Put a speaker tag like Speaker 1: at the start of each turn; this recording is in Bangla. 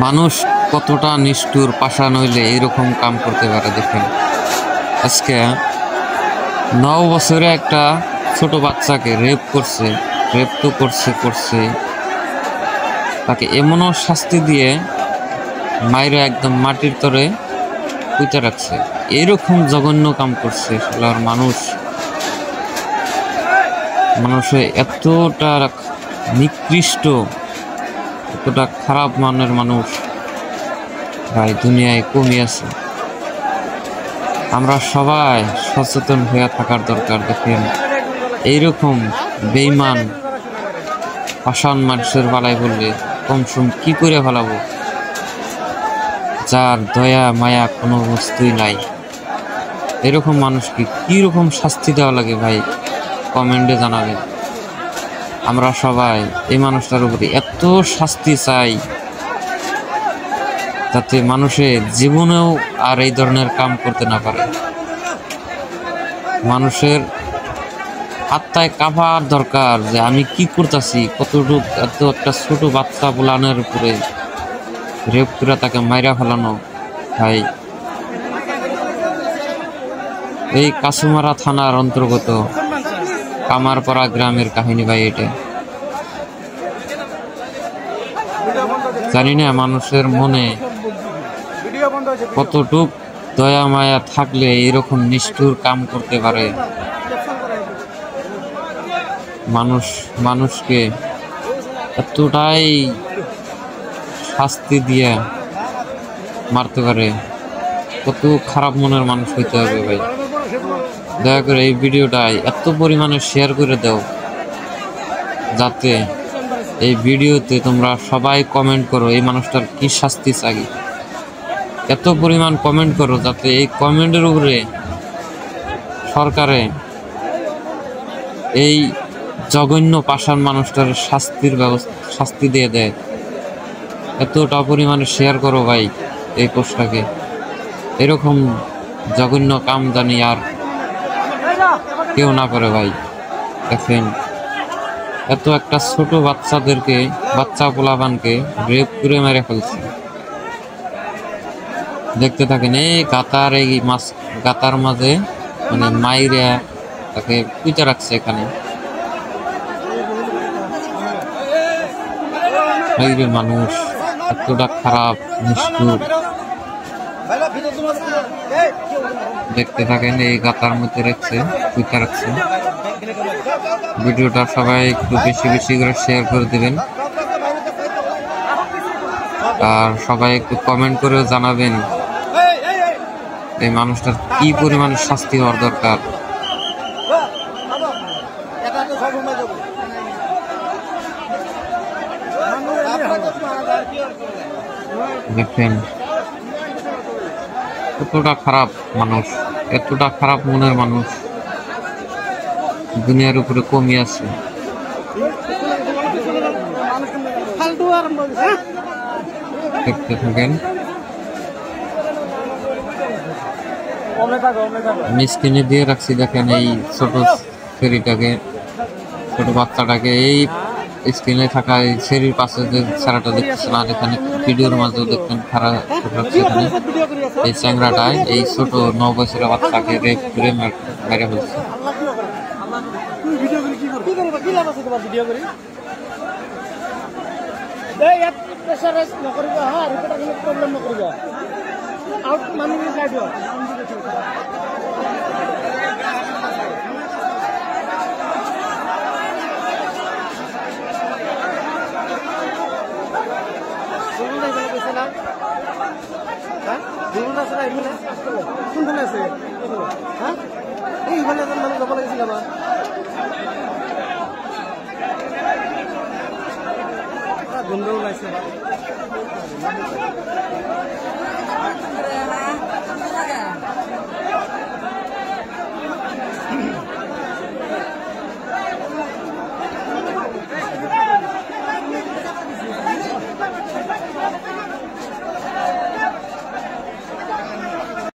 Speaker 1: মানুষ কতটা নিষ্ঠুর পাষাণ হইলে এইরকম কাম করতে পারে দেখেন। আজকে 9 বছরে একটা ছোট বাচ্চাকে রেপ তো করছে তাকে এমনও শাস্তি দিয়ে মাইরে একদম মাটির তরে পুঁতে রাখছে। এরকম জঘন্য কাম করছে শালার মানুষে এতটা নিকৃষ্ট, এতটা খারাপ মানের মানুষ ভাই দুনিয়ায় কমই আছে। আমরা সবাই সচেতন হয়ে থাকার দরকার। দেখেন এইরকম বেঈমান পাষাণ মানুষের বেলায় বললে কমসম কি করে ফেলাবো, যার দয়া মায়া কোনো বস্তুই নাই। এরকম মানুষকে কি রকম শাস্তি দেওয়া লাগে ভাই কমেন্টে জানাবেন। আমরা সবাই এই মানুষটার উপরে এত শাস্তি চাই যাতে মানুষের জীবনেও আর এই ধরনের কাম করতে না পারে। মানুষের আত্মায় কাঁপার দরকার যে আমি কি করতেছি, কতটুকু এত একটা ছোট বাচ্চা বুলানের উপরে রেপ করে তাকে মাইরা ফেলানো। ভাই এই কাসুমারা থানার অন্তর্গত কামারপাড়া গ্রামের কাহিনী ভাই। এটা জানি না মানুষের মনে কতটুক দয়া মায়া থাকলে এরকম নিষ্ঠুর কাম করতে পারে। মানুষকে এতটাই শাস্তি দিয়ে মারতে পারে, কত খারাপ মনের মানুষ হইতে হবে ভাই। দয়া করে এই ভিডিওটাই এত পরিমাণে শেয়ার করে দাও যাতে এই ভিডিওতে তোমরা সবাই কমেন্ট করো এই মানুষটার কি শাস্তি চাই। এত পরিমাণ কমেন্ট করো যাতে এই কমেন্টের উপরে সরকারে এই জঘন্য পাষাণ মানুষটার শাস্তি দিয়ে দেয়। এতটা পরিমাণে শেয়ার করো ভাই এই পোস্টটাকে। এরকম জঘন্য কাম জানি আর কেউ না করে ভাই। দেখেন এত একটা ছোট বাচ্চা পোলাপানকে রেপ করে মেরে ফেলছে। দেখতে থাকেন এই গাতার মাঝে মানে মাইরা তাকে পুঁতে রাখছে এখানে। মানুষ এতটা খারাপ নিষ্ঠুর। দেখতে থাকেন এই গাতার মধ্যে পুঁতে রাখছে। ভিডিওটা সবাই একটু বেশি করে শেয়ার করে দিবেন আর সবাই একটু কমেন্ট করেও জানাবেন এই মানুষটার কি পরিমাণে শাস্তি হওয়ার দরকার। দেখেন কতটা খারাপ মানুষ, এতটা খারাপ মনের মানুষ দুনিয়ার উপরে কমই আছে। দেখতে থাকেন আমি স্ক্রিনে দিয়ে রাখছি। দেখেন এই ছোট বাচ্চাটাকে এই স্ক্রিনে থাকা এই সেরির পাশে যে ছেলেটা দেখতেছেন আর এখানে ভিডিওর মাঝেও দেখতেন খারাপ রাখছে। এখানে এই চ্যাংরাটায় এই ছোট 9 বছরের বাচ্চাকে রেপ করে মেরে ফেলছে।